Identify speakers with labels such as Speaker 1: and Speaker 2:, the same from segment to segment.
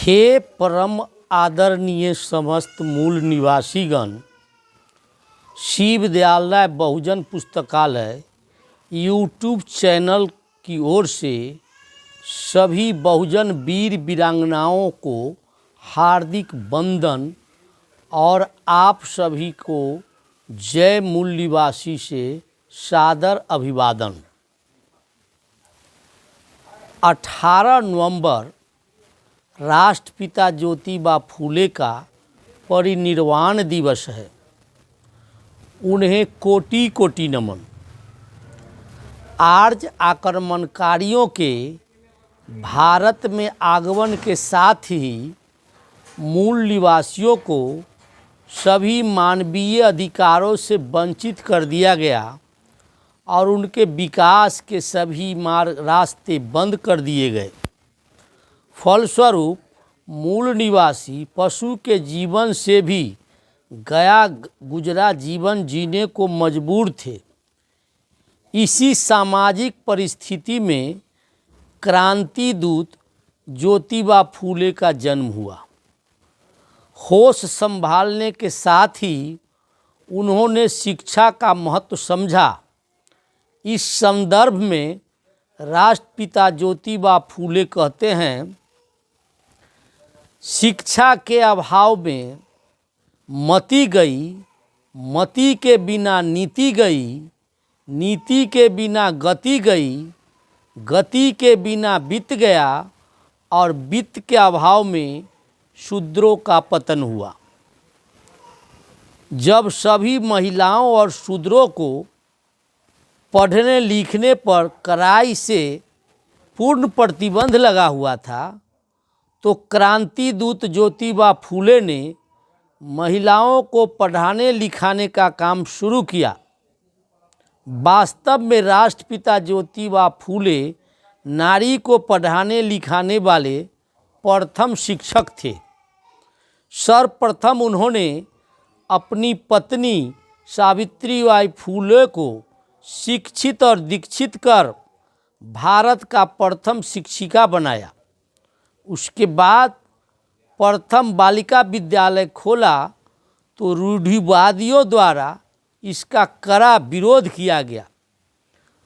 Speaker 1: हे परम आदरणीय समस्त मूल निवासीगण, शिव विद्यालय बहुजन पुस्तकालय यूट्यूब चैनल की ओर से सभी बहुजन वीर वीरांगनाओं को हार्दिक वंदन और आप सभी को जय मूल निवासी से सादर अभिवादन। 18 नवंबर राष्ट्रपिता ज्योतिबा फूले का परिनिर्वाण दिवस है। उन्हें कोटि कोटि नमन। आर्य आक्रमणकारियों के भारत में आगमन के साथ ही मूल निवासियों को सभी मानवीय अधिकारों से वंचित कर दिया गया और उनके विकास के सभी रास्ते बंद कर दिए गए। फलस्वरूप मूल निवासी पशु के जीवन से भी गया गुजरा जीवन जीने को मजबूर थे। इसी सामाजिक परिस्थिति में क्रांति दूत ज्योतिबा फूले का जन्म हुआ। होश संभालने के साथ ही उन्होंने शिक्षा का महत्व समझा। इस संदर्भ में राष्ट्रपिता ज्योतिबा फूले कहते हैं, शिक्षा के अभाव में मति गई, मति के बिना नीति गई, नीति के बिना गति गई, गति के बिना वित्त गया और वित्त के अभाव में शूद्रों का पतन हुआ। जब सभी महिलाओं और शूद्रों को पढ़ने लिखने पर कड़ाई से पूर्ण प्रतिबंध लगा हुआ था, तो क्रांति दूत ज्योतिबा फूले ने महिलाओं को पढ़ाने लिखाने का काम शुरू किया। वास्तव में राष्ट्रपिता ज्योतिबा फूले नारी को पढ़ाने लिखाने वाले प्रथम शिक्षक थे। सर्वप्रथम उन्होंने अपनी पत्नी सावित्रीबाई फूले को शिक्षित और दीक्षित कर भारत का प्रथम शिक्षिका बनाया। उसके बाद प्रथम बालिका विद्यालय खोला तो रूढ़िवादियों द्वारा इसका कड़ा विरोध किया गया।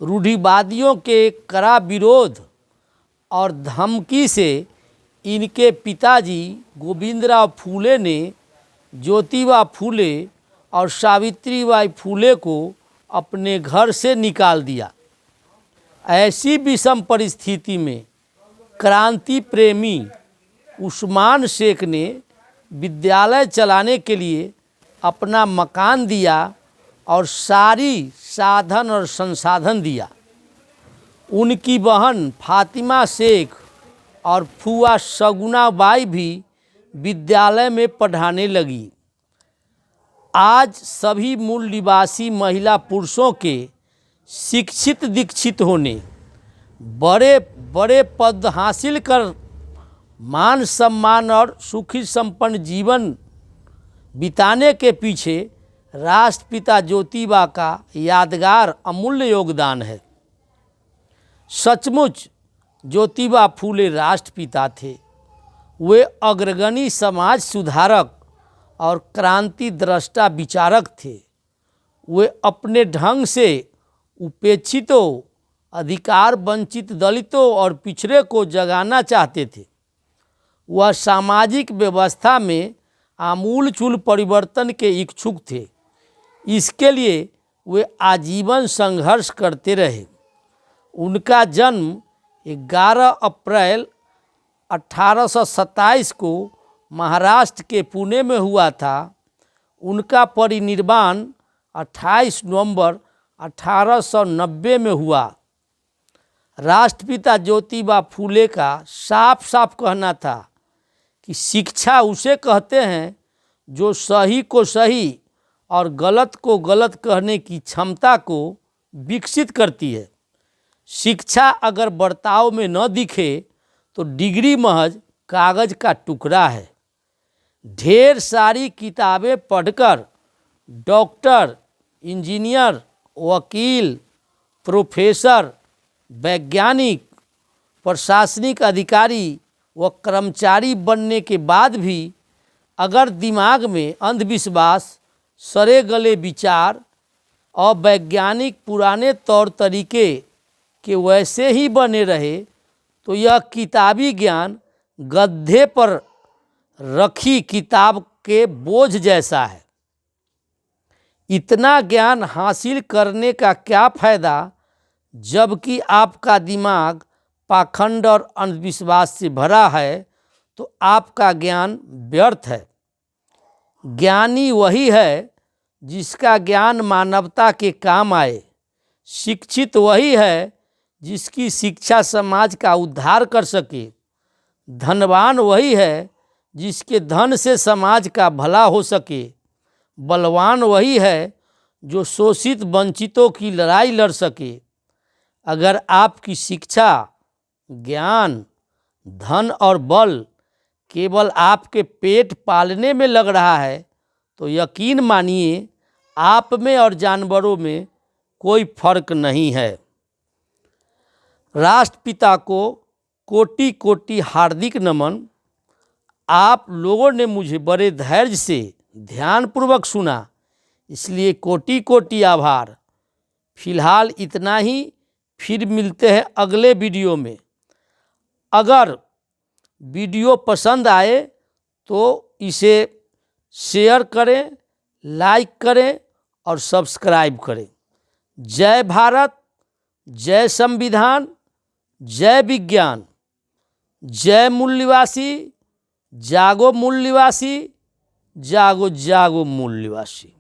Speaker 1: रूढ़िवादियों के कड़ा विरोध और धमकी से इनके पिताजी गोविंदराव फूले ने ज्योतिबा फूले और सावित्रीबाई फूले को अपने घर से निकाल दिया। ऐसी विषम परिस्थिति में क्रांति प्रेमी उस्मान शेख ने विद्यालय चलाने के लिए अपना मकान दिया और सारी साधन और संसाधन दिया। उनकी बहन फातिमा शेख और फूआ सगुना बाई भी विद्यालय में पढ़ाने लगी। आज सभी मूल निवासी महिला पुरुषों के शिक्षित दीक्षित होने, बड़े बड़े पद हासिल कर मान सम्मान और सुखी संपन्न जीवन बिताने के पीछे राष्ट्रपिता ज्योतिबा का यादगार अमूल्य योगदान है। सचमुच ज्योतिबा फूले राष्ट्रपिता थे। वे अग्रगणी समाज सुधारक और क्रांति दृष्टा विचारक थे। वे अपने ढंग से उपेक्षितों, अधिकार वंचित दलितों और पिछड़े को जगाना चाहते थे। वह सामाजिक व्यवस्था में आमूलचूल परिवर्तन के इच्छुक थे। इसके लिए वे आजीवन संघर्ष करते रहे। उनका जन्म 11 अप्रैल 1827 को महाराष्ट्र के पुणे में हुआ था। उनका परिनिर्वाण 28 नवंबर 1890 में हुआ। राष्ट्रपिता ज्योतिबा फूले का साफ साफ कहना था कि शिक्षा उसे कहते हैं जो सही को सही और गलत को गलत कहने की क्षमता को विकसित करती है। शिक्षा अगर बर्ताव में न दिखे तो डिग्री महज कागज का टुकड़ा है। ढेर सारी किताबें पढ़कर डॉक्टर, इंजीनियर, वकील, प्रोफेसर, वैज्ञानिक, प्रशासनिक अधिकारी व कर्मचारी बनने के बाद भी अगर दिमाग में अंधविश्वास, सड़े गले विचार और वैज्ञानिक पुराने तौर तरीके के वैसे ही बने रहे तो यह किताबी ज्ञान गद्दे पर रखी किताब के बोझ जैसा है। इतना ज्ञान हासिल करने का क्या फ़ायदा जबकि आपका दिमाग पाखंड और अंधविश्वास से भरा है, तो आपका ज्ञान व्यर्थ है। ज्ञानी वही है जिसका ज्ञान मानवता के काम आए। शिक्षित वही है जिसकी शिक्षा समाज का उद्धार कर सके। धनवान वही है जिसके धन से समाज का भला हो सके। बलवान वही है जो शोषित वंचितों की लड़ाई लड़ सके। अगर आपकी शिक्षा, ज्ञान, धन और बल केवल आपके पेट पालने में लग रहा है तो यकीन मानिए आप में और जानवरों में कोई फर्क नहीं है। राष्ट्रपिता को कोटि कोटि हार्दिक नमन। आप लोगों ने मुझे बड़े धैर्य से ध्यानपूर्वक सुना, इसलिए कोटि कोटि आभार। फिलहाल इतना ही, फिर मिलते हैं अगले वीडियो में। अगर वीडियो पसंद आए तो इसे शेयर करें, लाइक करें और सब्सक्राइब करें। जय भारत, जय संविधान, जय विज्ञान, जय मूल्यवासी, जागो मूल्यवासी, जागो जागो मूल्यवासी।